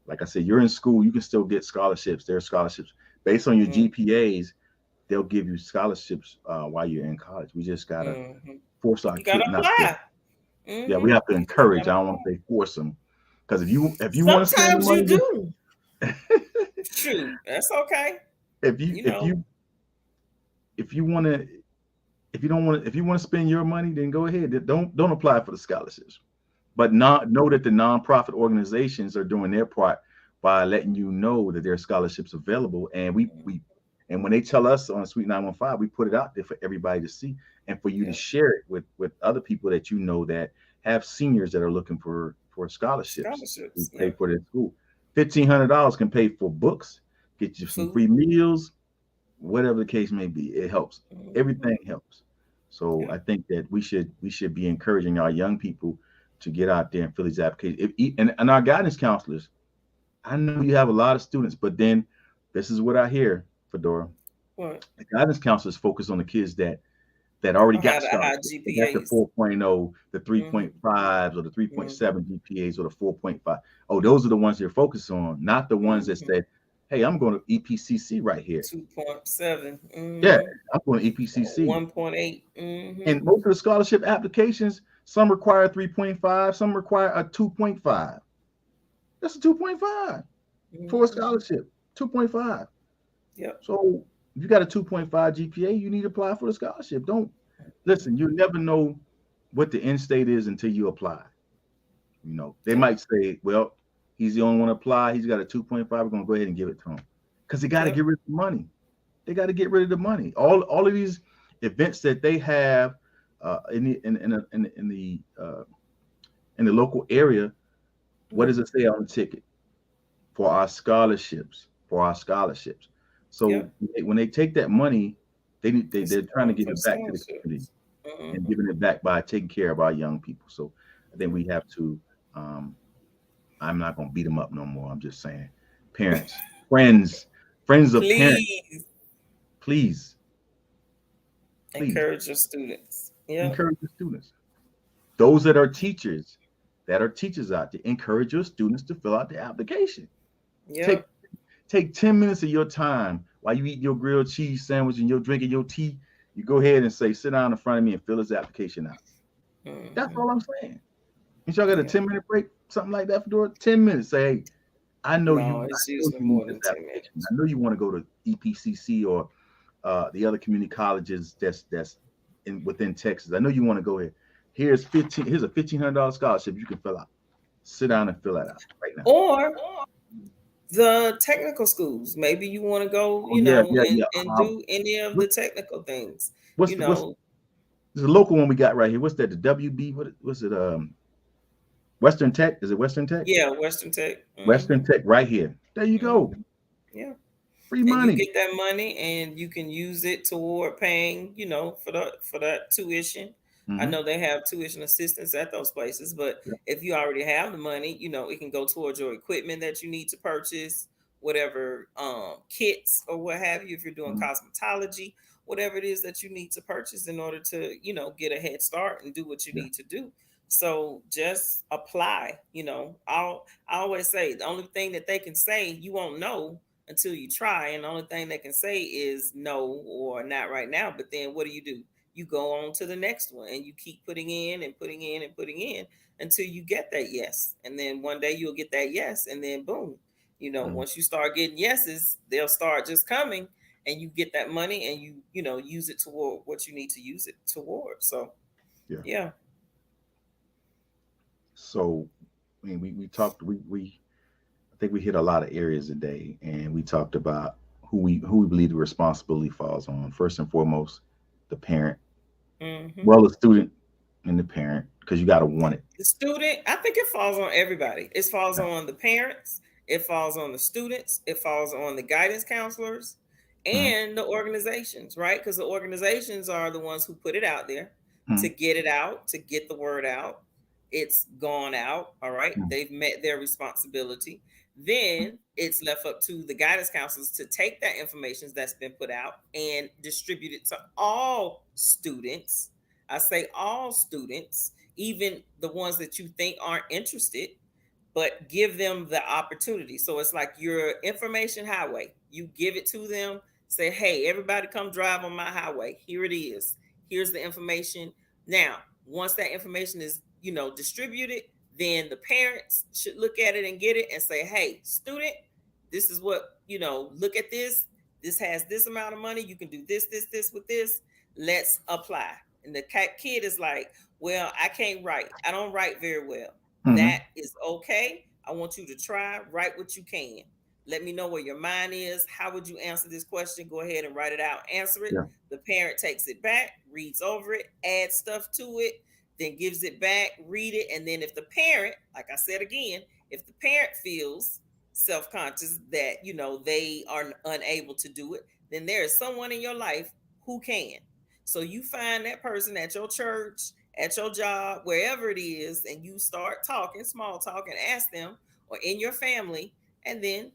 Like I said, you're in school, you can still get scholarships. There are scholarships based on your Mm-hmm. GPAs. They'll give you scholarships while you're in college. We just gotta Mm-hmm. force our You gotta kid, not force. apply. Yeah, Mm-hmm. we have to You just encourage. gotta I don't want apply. to say force them, because if you want to spend the Sometimes you money, do. Shoot, that's okay. if you You if know. you if you want to if you want to spend your money, then go ahead. Don't apply for the scholarships. But not know that the nonprofit organizations are doing their part by letting you know that there are scholarships available, and we And when they tell us on Sweet 915, we put it out there for everybody to see and for you to Yeah. share it with other people that you know that have seniors that are looking for scholarships to Scholarships. pay Yeah. for their school. $1,500 can pay for books, get you some Food. free meals, whatever the case may be. It helps. Hmm. Everything helps. So Yeah. I think that we should be encouraging our young people to get out there and fill these applications. And our guidance counselors, I know you have a lot of students, but then this is what I hear, Fedora. What? The guidance counselors focus on the kids that already Or got had a high scholarships. They got the GPAs. 4.0, the Hmm. 3.5s, or the Hmm. 3.7 GPAs, or the 4.5. Oh, those are the ones you're focused on, not the ones that Hmm. said, hey, I'm going to EPCC right here. 2.7. Yeah, Hmm. I'm going to EPCC. 1.8. Hmm. And most of the scholarship applications, some require 3.5, some require a 2.5. That's a 2.5 for a Hmm. scholarship. 2.5. Yep. So if you got a 2.5 GPA, you need to apply for the scholarship. Don't listen, you never know what the end state is until you apply. They Yep. might say, well, he's the only one to apply. He's got a 2.5. We're going to go ahead and give it to him because they got to Yep. get rid of the money. They got to get rid of the money. All of these events that they have in the local area. What does Hmm. it say on the ticket? For our scholarships, for our scholarships. So Yep. when they take that money, It's they're trying to going give for it back to the community scholarships. and Hmm. giving it back by taking care of our young people. So I think we have to. Um, I'm not going to beat them up no more. I'm just saying, parents, friends, friends of parents, Please please, please encourage your students. Yep. encourage the students. Those that are teachers out there, encourage your students to fill out the application. Take Yep. take 10 minutes of your time while you eat your grilled cheese sandwich and you're drinking your tea. You go ahead and say, sit down in front of me and fill this application out. That's Hmm. all I'm saying. And y'all got a Yeah. 10-minute break, something like that, for 10 minutes. Say, hey, No, I it's know usually you need more this than 10 application. minutes. I know you want to go to EPCC or the other community colleges that's within Texas. I know you want to go here. Here's a $1,500 scholarship you can fill out. Sit down and fill that out right now. Or the technical schools. Maybe you want to go, Oh yeah, yeah, and yeah. do any of What, the technical things. what's You the what's know, There's a local one we got right here. What's that? The WB? What was it? Western Tech? Is it Western Tech? yeah, Western Tech. Western Tech right here. There you go. Hmm. Yeah. Free And you money. get that money and you can use it toward paying, for that tuition. I Mm-hmm. know they have tuition assistance at those places, but Yeah. if you already have the money, it can go towards your equipment that you need to purchase, whatever kits or what have you, if you're doing Mm-hmm. cosmetology, whatever it is that you need to purchase in order to, get a head start and do what you Yeah. need to do. So just apply. I always say the only thing that they can say you won't know until you try. And the only thing they can say is no or not right now. But then what do? You go on to the next one and you keep putting in and putting in and putting in until you get that yes. And then one day you'll get that yes. And then boom, Mm-hmm. once you start getting yeses, they'll start just coming and you get that money and use it toward what you need to use it toward. So, Yeah. yeah. So, I mean, we talked. We I think we hit a lot of areas today, and we talked about who we believe the responsibility falls on. First and foremost, the parent. Hmm. Well, the student and the parent, because you got to want it. The student, I think it falls on everybody. It falls Yeah. on the parents, it falls on the students, it falls on the guidance counselors Mm-hmm. and the organizations, right? Because the organizations are the ones who put it out there to get it out, to get the word out. It's gone out, all right? Mm-hmm. They've met their responsibility. Then it's left up to the guidance counselors to take that information that's been put out and distribute it to all students. I say all students, even the ones that you think aren't interested, but give them the opportunity. So it's like your information highway. You give it to them, say, hey, everybody come drive on my highway. Here it is. Here's the information. Now, once that information is, distributed, then the parents should look at it and get it and say, hey, student, this is what, look at this. This has this amount of money. You can do this with this. Let's apply. And the kid is like, well, I can't write. I don't write very well. Mm-hmm. That is okay. I want you to try, write what you can. Let me know where your mind is. How would you answer this question? Go ahead and write it out. Answer it. Yeah. The parent takes it back, reads over it, adds stuff to it, then gives it back, read it. And then if the parent, like I said again, if the parent feels self-conscious that, they are unable to do it, then there is someone in your life who can. So you find that person at your church, at your job, wherever it is, and you start talking, small talk, and ask them, or in your family, and then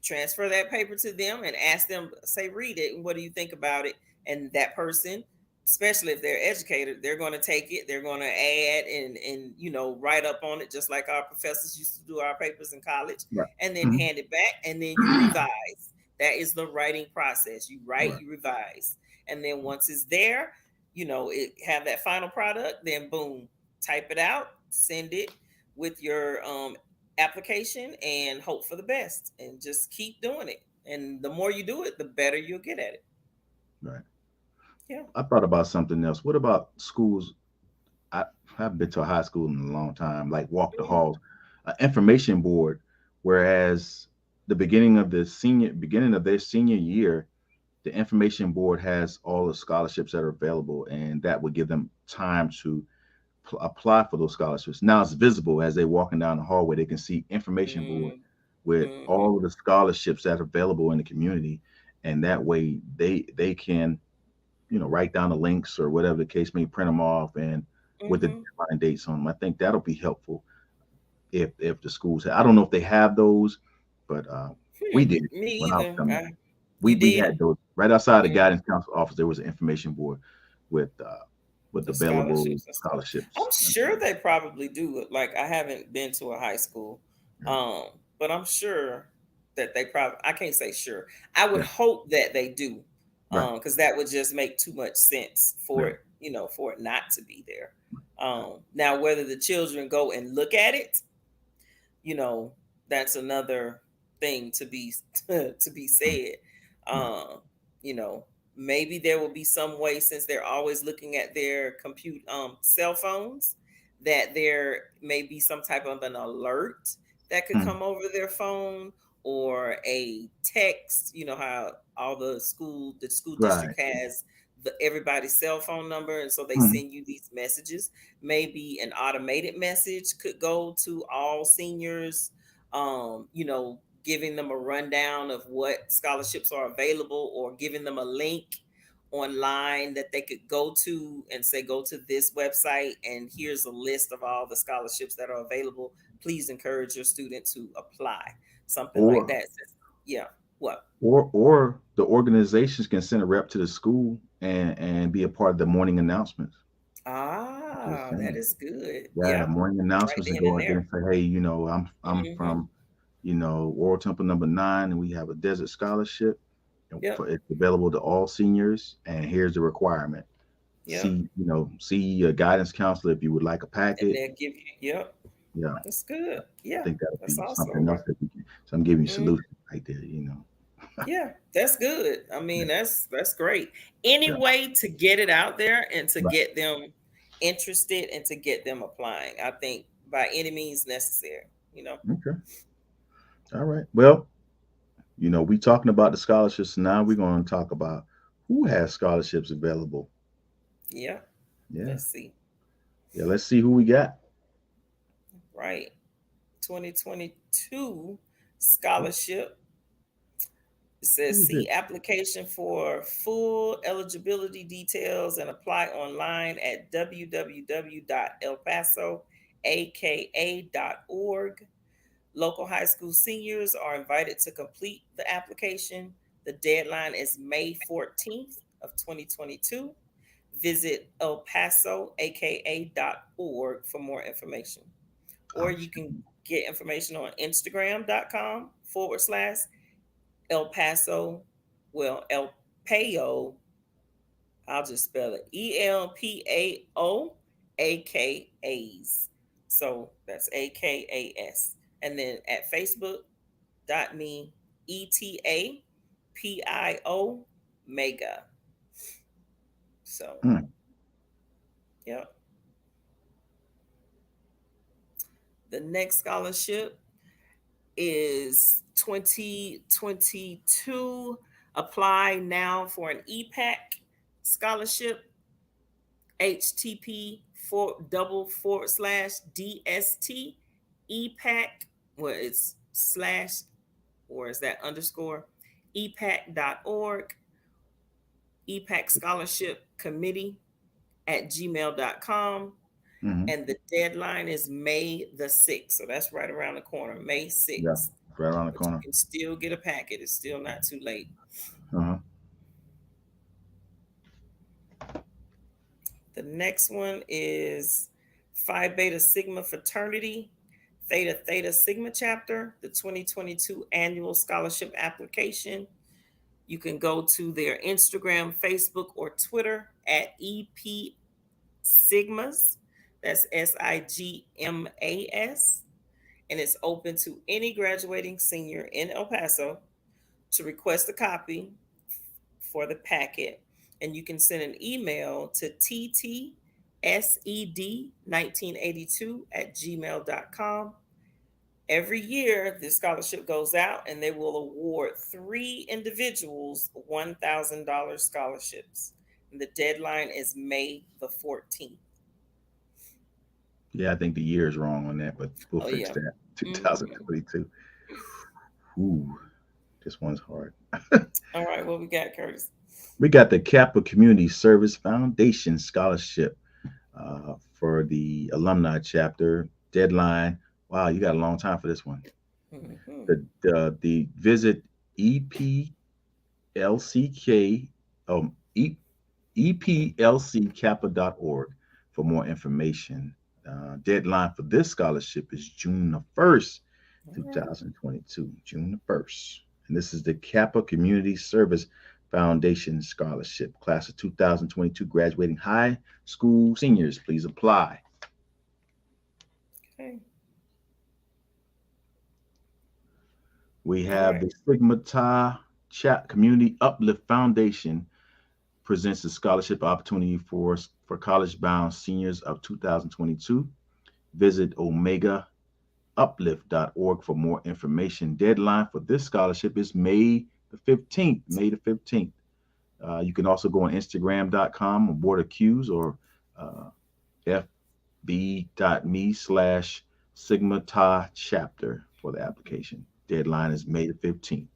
transfer that paper to them and ask them, say, read it, and what do you think about it? And that person, especially if they're educated, they're going to take it, they're going to add and write up on it, just like our professors used to do our papers in college, Right. and then Mhm. hand it back, and then you revise. That is the writing process. You write, Right. you revise, and then once it's there, it have that final product, then boom, type it out, send it with your application, and hope for the best, and just keep doing it. And the more you do it, the better you'll get at it. Right. Yeah. I thought about something else. What about schools? I haven't been to a high school in a long time. Like walk the Mm, halls, an information board. Whereas beginning of their senior year, the information board has all the scholarships that are available, and that would give them time to apply for those scholarships. Now it's visible as they're walking down the hallway. They can see information board mm, with all of mm-hmm, the scholarships that are available in the community, and that way they can write down the links or whatever the case may, print them off, and with the mm-hmm. deadline dates on them. I think that'll be helpful if the schools. I don't know if they have those, but we did Me when I was either. coming. We You we did. had those right outside the Mm, guidance council office. There was an information board with uh, with the available scholarships and stuff. scholarships. I'm sure they probably do. Like, I haven't been to a high school, Yeah, but I'm sure that they probably. I can't say sure. I would yeah, hope that they do, right, because that would just make too much sense for right. it, for it not to be there. Now, whether the children go and look at it, you know, that's another thing to be to be Mm, said. right. Um, you know, maybe there will be some way, since they're always looking at their cell phones, that there may be some type of an alert that could Mm, come over their phone, or a text. You know how all the school right. district has everybody's cell phone number, and so they Mm, send you these messages. Maybe an automated message could go to all seniors, giving them a rundown of what scholarships are available, or giving them a link online that they could go to and say, go to this website, and here's a list of all the scholarships that are available. Please encourage your student to apply. Something like or that. Yeah. What? or the organizations can send a rep to the school and be a part of the morning announcements. Just Ah, that saying. is good. Yeah, Yep. morning Right announcements, and then go and out there there. and say, hey, I'm Hmm. from, Oral Temple number 9, and we have a desert scholarship. Yep. It's available to all seniors, and here's the requirement. Yep. See a guidance counselor if you would like a And packet. they'll give you, yep. Yeah, That's good. I Yeah. think that'll That's be also a something way. else that we can. So I'm giving you Mm, solutions right there. yeah, that's good. I Yeah, mean, that's great. Any yeah, way to get it out there and to right. get them interested and to get them applying, I think, by any means necessary. You know. Okay. All right. Well, we talking about the scholarships. Now we're going to talk about who has scholarships available. Yeah. Yeah. Let's see. Yeah. Let's see who we got. Right. 2022 Who, scholarship. It says, who is it? see application for full eligibility details and apply online at www.elpasoaka.org. Local high school seniors are invited to complete the application. The deadline is May 14th of 2022. Visit elpasoaka.org for more information. Or you can Outstanding. get information on Instagram.com/, El Paso, well, El Payo, I'll just spell it ELPAOAKAs. So that's AKAS. And then at Facebook.me, ETAPIO Mega. So, Mm, yeah. The next scholarship is 2022. Apply now for an EPAC scholarship. HTP /DST EPAC, where it's slash, or is that underscore, epac.org, EPAC Scholarship Committee at gmail.com. Hmm. And the deadline is May the 6th. So that's right around the corner, May Yeah, 6th. right around the But you corner. can still get a packet. It's still not too late. Uh-huh. The next one is Phi Beta Sigma Fraternity, Theta Theta Sigma Chapter, the 2022 annual scholarship application. You can go to their Instagram, Facebook, or Twitter at EP Sigmas. That's SIGMAS. And it's open to any graduating senior in El Paso to request a copy for the packet. And you can send an email to ttsed1982 at gmail.com. Every year, this scholarship goes out and they will award three individuals $1,000 scholarships. And the deadline is May the 14th. Yeah, I think the year is wrong on that, but we'll Oh, fix yeah. that. Mhm. 2022. Ooh, this one's hard. All right, what we got, Curtis? We got the Kappa Community Service Foundation Scholarship for the alumni chapter. Deadline. Wow, you got a long time for this one. Hmm. The visit EPLCK um, e, EPLCKappa.org for more information. Deadline for this scholarship is June the 1st, All right. 2022. June the 1st. And this is the Kappa Community Service Foundation Scholarship. Class of 2022 graduating high school seniors, please apply. Okay. We All have right. the Sigma Chi Chat Community Uplift Foundation presents a scholarship opportunity for college-bound seniors of 2022. Visit omegauplift.org for more information. Deadline for this scholarship is May the 15th. May the 15th. You can also go on Instagram.com or Board of Qs or fb.me/Sigma Ta chapter for the application. Deadline is May the 15th.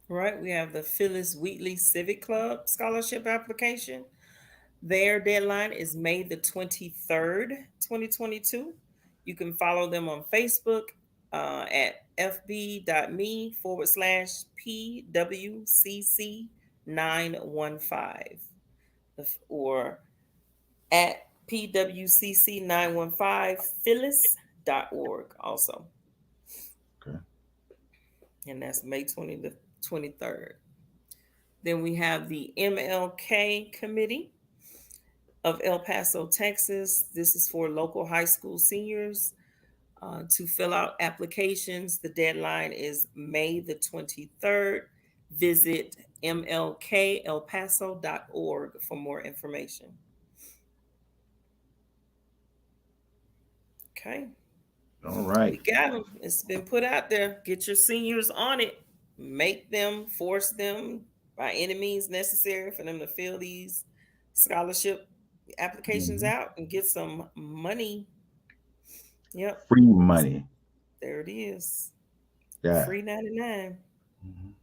All right. We have the Phyllis Wheatley Civic Club scholarship application. Their deadline is May the 23rd, 2022. You can follow them on Facebook at fb.me/PWCC 915 or at PWCC 915 Phyllis.org also. Okay. And that's May 20 to 23rd. Then we have the MLK Committee of El Paso, Texas. This is for local high school seniors to fill out applications. The deadline is May the 23rd. Visit mlkelpaso.org for more information. Okay, All right. we got them. It's been put out there. Get your seniors on it. Make them, force them by any means necessary for them to fill these scholarship applications Mhm. out and get some money. Yep, Free money. there it is. Yeah. Free 99. Mhm.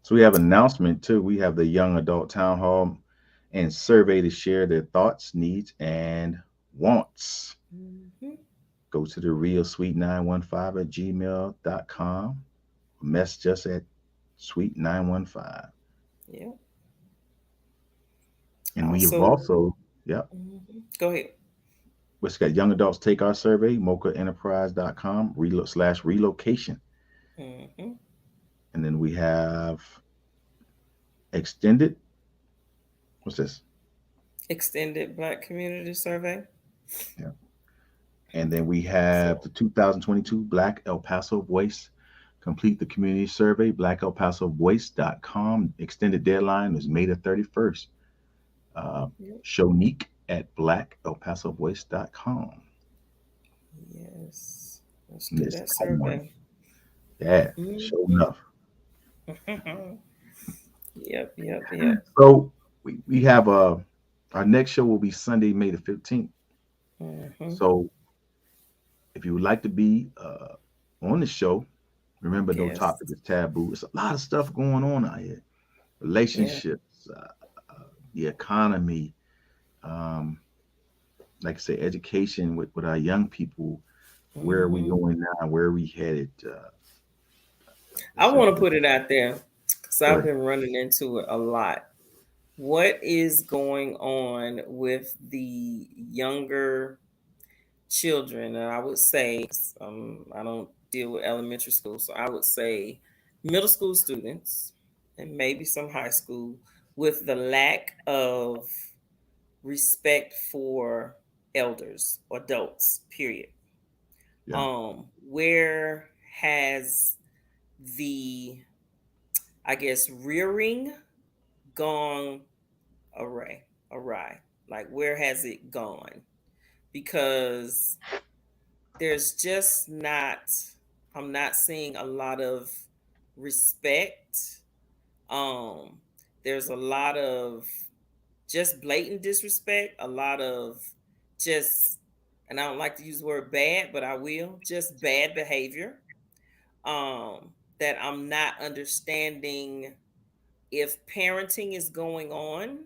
So we have announcement too. We have the young adult town hall and survey to share their thoughts, needs, and wants. Hmm. Go to the real sweet 915 at gmail.com. Message us at sweet 915. Yep. And we have Also, also, yep, go ahead. which got young adults take our survey, mochaenterprise.com / relocation. Hmm. And then we have extended, what's this? Extended Black Community Survey. Yeah. And then we have So, the 2022 Black El Paso Voice. Complete the community survey, blackelpasovoice.com. Extended deadline is May the 31st. Uh, yep. Shonique at blackelpasovoice.com. Yes. Let's do Miss that Taiwan. survey. Yeah, sure Mhm. enough. Yep, yep, yep. So we have our next show will be Sunday, May the 15th. Hmm. So if you would like to be on the show, remember no Yes. topic is taboo. It's a lot of stuff going on out here. Yeah. Relationships, the economy, um, like I say, education with our young people. Where are we Hmm. going now? Where are we headed? I It's a, want to put it out there because go I've ahead. been running into it a lot. What is going on with the younger children? And I would say, I don't deal with elementary school, so I would say middle school students and maybe some high school with the lack of respect for elders, adults, period. Yeah. Where has the, I guess, rearing gone awry? Like, where has it gone? Because there's just not, I'm not seeing a lot of respect. Um, there's a lot of just blatant disrespect, a lot of just, and I don't like to use the word bad, but I will, just bad behavior. That I'm not understanding if parenting is going on,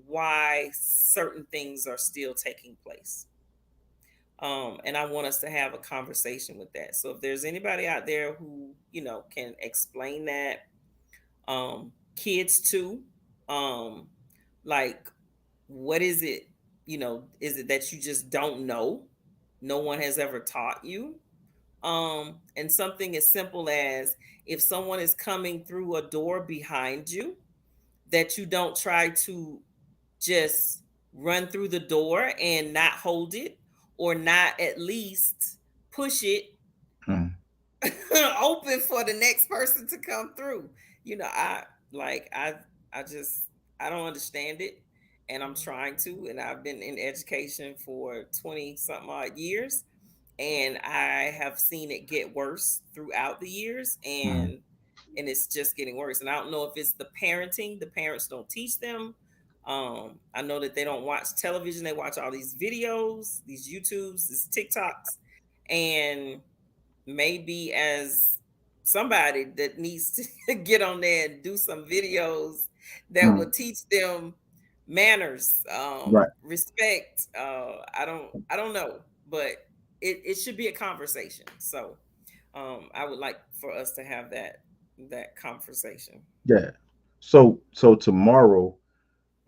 why certain things are still taking place. And I want us to have a conversation with that. So if there's anybody out there who, can explain that, kids too, um, like, what is it, is it that you just don't know? No one has ever taught you. And something as simple as if someone is coming through a door behind you, that you don't try to just run through the door and not hold it, or not at least push it Mm. open for the next person to come through. I like I just I don't understand it, and I'm trying to, and I've been in education for 20 something odd years, and I have seen it get worse throughout the years, Mm. and it's just getting worse. And I don't know if it's the parenting, the parents don't teach them. I know that they don't watch television, they watch all these videos, these YouTubes, these TikToks, and maybe as somebody that needs to get on there and do some videos that will Mm. teach them manners, Right. respect. I don't know, but it should be a conversation. So I would like for us to have that conversation. Yeah. So tomorrow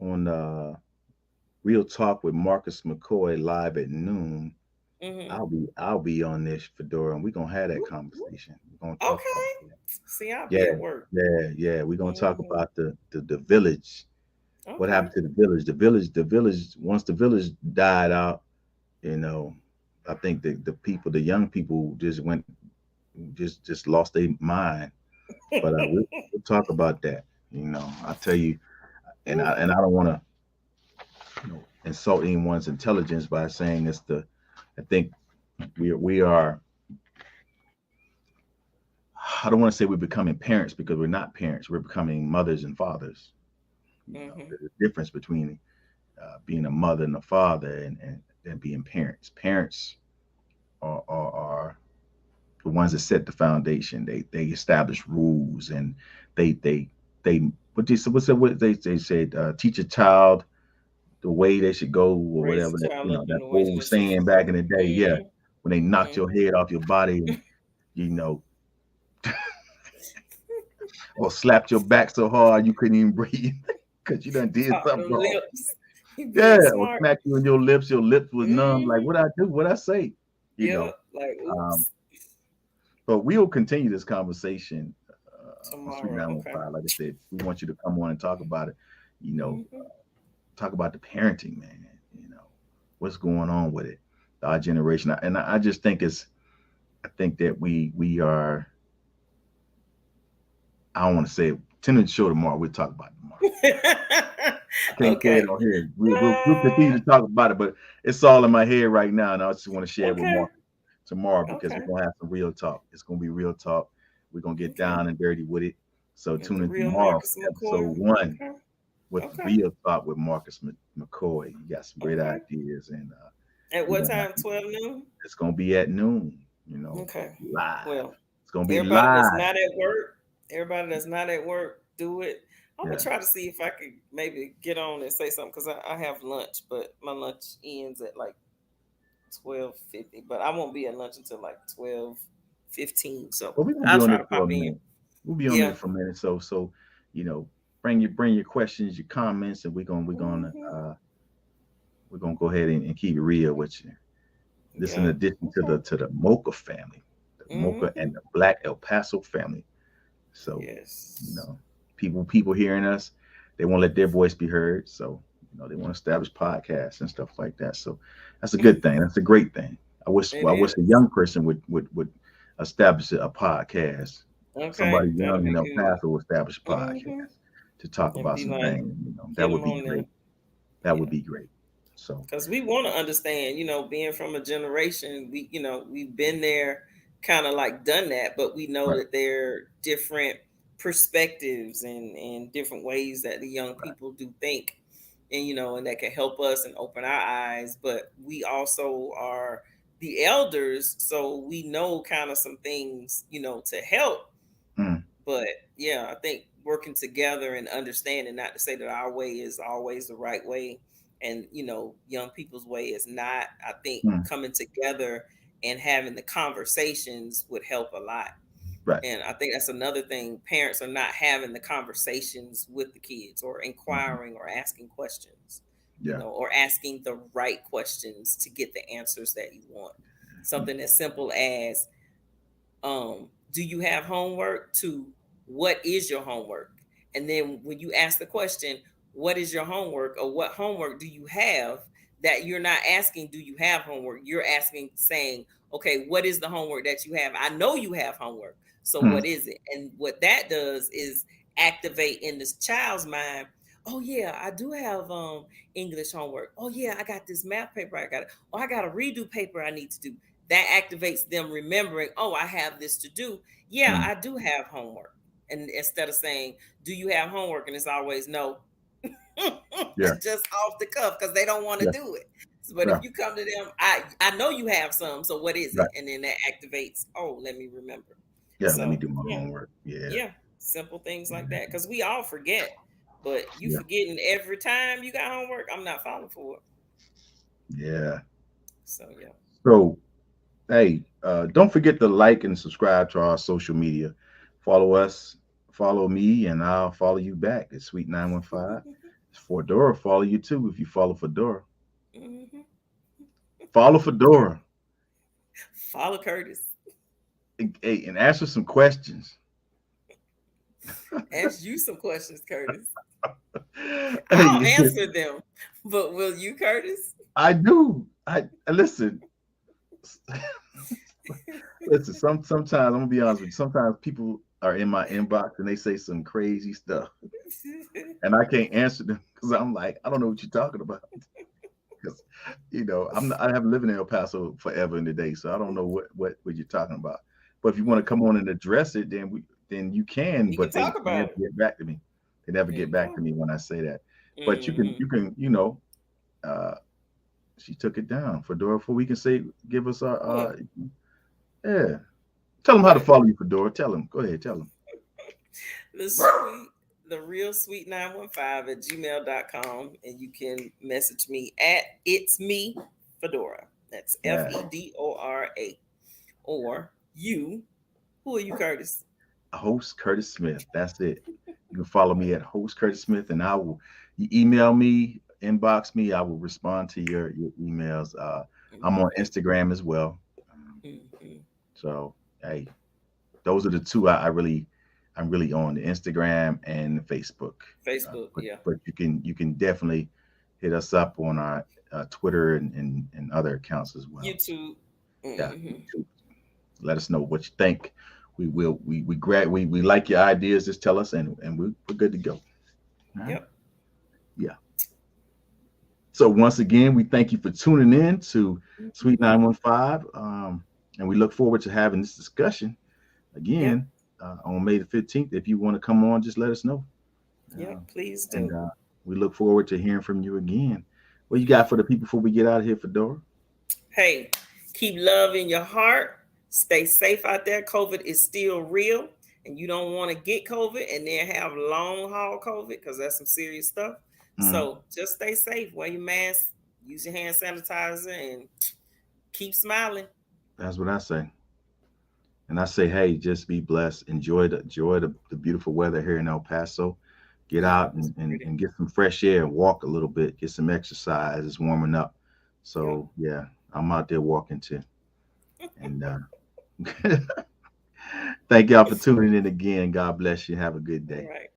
on Real Talk with Marcus McCoy live at noon, Hmm. I'll be on this Fedora, and we're gonna have that Okay. conversation. We're gonna talk about that. See, I'll be Yeah, at work. yeah. We're gonna talk Hmm. about the village. What Okay. happened to the village? The village. Once the village died out, you know, I think the people, the young people, just lost their mind. But we'll talk about that. I tell you, and I don't want to insult anyone's intelligence by saying it's the. I think we are. I don't want to say we're becoming parents because we're not parents. We're becoming mothers and fathers. Hmm. There's a difference between being a mother and a father and being parents. Parents are the ones that set the foundation. They establish rules and they they what they said teach a child the way they should go or Raise whatever a that child up in that the way old that she saying should back go. in the day. Yeah, Hmm. when they knocked Hmm. your head off your body and you know or slapped your back so hard you couldn't even breathe because you done did Talk something them wrong. lips. He Yeah, being or smart. smack you in your lips was numb. Like Hmm. what I do, what I say, you Yeah, know. like Um, oops. but we'll continue this conversation on Sweet Tomorrow, okay. 915. Like I said, we want you to come on and talk about it. You know, Hmm. talk about the parenting, man. You know, what's going on with it, our generation, and I just think I think that we are. I don't want to say it. Tend to show tomorrow. We'll talk about it tomorrow. I can't say it Okay. on here. We'll continue to talk about it, but it's all in my head right now, and I just want to share it with Okay. Mark tomorrow because we're Okay. gonna have some real talk. It's gonna be real talk. We're gonna get Okay. down and dirty with it. So With tune the in real tomorrow Marcus for episode McCoy. 1 Okay. with Okay. real talk with Marcus McCoy. You got some great Okay. ideas, and At we're what gonna have time? 12 noon. it's gonna be at noon. Okay. Live. Well, It's gonna be everybody that's live. not at work, everybody that's not at work, do it. I'm gonna Yeah. try to see if I could maybe get on and say something because I have lunch, but my lunch ends at like 12:50. But I won't be at lunch until like 12:15. So But we're gonna be I'll on try there to for a pop in. minute. We'll be on there Yeah. for a minute. So you know, bring your questions, your comments, and Hmm. we're gonna go ahead and keep it real with you. This in Yeah. addition to Okay. the Mocha family, the Mocha Hmm. and the Black El Paso family. So, you Yes. know, people hearing us, they want to let their voice be heard. So, they want to establish podcasts and stuff like that. So that's a good thing. That's a great thing. It I wish a is. young person would establish a podcast. Okay. Somebody That'll young in be El good. Paso will establish a Hmm. podcast to talk And about be some like, things. That get would them be on there. great. That would Yeah. be great. So, Because we want to understand, being from a generation, we've been there, kind of like done that, but we know right, that there are different perspectives and different ways that the young right. people do think, and that can help us and open our eyes. But we also are the elders, so we know kind of some things, to help. Mm, But yeah, I think working together and understanding, not to say that our way is always the right way, and young people's way is not. I think mm, coming together and having the conversations would help a lot. right. And I think that's another thing. Parents are not having the conversations with the kids or Mhm. inquiring or asking questions, Yeah. or asking the right questions to get the answers that you want. Something as simple as, do you have homework, to what is your homework? And then when you ask the question, what is your homework, or what homework do you have, that you're not asking, do you have homework? You're asking, saying, okay, what is the homework that you have? I know you have homework. So Mm, what is it? And what that does is activate in this child's mind, oh yeah, I do have English homework. Oh yeah, I got this math paper I got. Oh, I got a redo paper I need to do. That activates them remembering, oh, I have this to do. Yeah, mm, I do have homework. And instead of saying, do you have homework? And it's always no. yeah. Just off the cuff because they don't want to Yeah. do it. But if Yeah. you come to them, I know you have some, so what is it? Right. And then that activates, oh, let me remember. Yeah. Let me So do my yeah, homework. Yeah. yeah, simple things like that. Because we all forget, but you Yeah. forgetting every time you got homework, I'm not falling for it. Yeah. So yeah. So, hey, don't forget to like and subscribe to our social media. Follow us, follow me, and I'll follow you back. It's Sweet 915. Fedora, follow you too if you follow Fedora. Mhm. Follow Fedora. Follow Curtis. Hey, and answer some questions. Ask you some questions, Curtis. I'll Hey, answer them, but will you, Curtis? I do. I listen. Listen, sometimes I'm gonna be honest with you. Sometimes people are in my inbox and they say some crazy stuff, and I can't answer them because I'm like, I don't know what you're talking about. Because I haven't lived in El Paso forever in the day, so I don't know what you're talking about. But if you want to come on and address it, then you can. We can But they talk never about it. get back to me. They never There get you back to go. me when I say that. But Hmm. uh, she took it down. Fedora, before we can say, give us our, What? yeah. Tell them how to What? follow you, Fedora. Tell them. Go ahead. Tell them. The sweet, the real sweet 915 at gmail.com. And you can message me at it's me, Fedora. That's Yeah. Fedora. Or you, who are you, Curtis? Host Curtis Smith. That's it. You can follow me at host Curtis Smith, and you email me, inbox me. I will respond to your emails. I'm on Hmm. Instagram as well. Um, Hmm. so, hey, those are the two I'm really on, the Instagram and the Facebook. Facebook, But yeah. you can definitely hit us up on our Twitter and other accounts as well. YouTube. Yeah, Hmm. YouTube. Let us know what you think. We like your ideas. Just tell us, and we're good to go. All right. Yep. Yeah. So once again, we thank you for tuning in to Sweet Hmm. 915. And we look forward to having this discussion Yep. again on May the 15th. If you want to come on, just let us know. Yep. Please And do. we look forward to hearing from you again. What you got for the people before we get out of here, Fedora? Hey, keep love in your heart. Stay safe out there. COVID is still real, and you don't want to get COVID and then have long haul COVID because that's some serious stuff. Mm, So just stay safe. Wear your mask. Use your hand sanitizer and keep smiling. that's what I say. And I say, hey, just be blessed. Enjoy the beautiful weather here in El Paso. Get Yeah, out it's and, pretty. and get some fresh air and walk a little bit. Get some exercise. It's warming up. Yep. So yeah, I'm out there walking too. And thank y'all for tuning in again. God bless you. Have a good All day. right.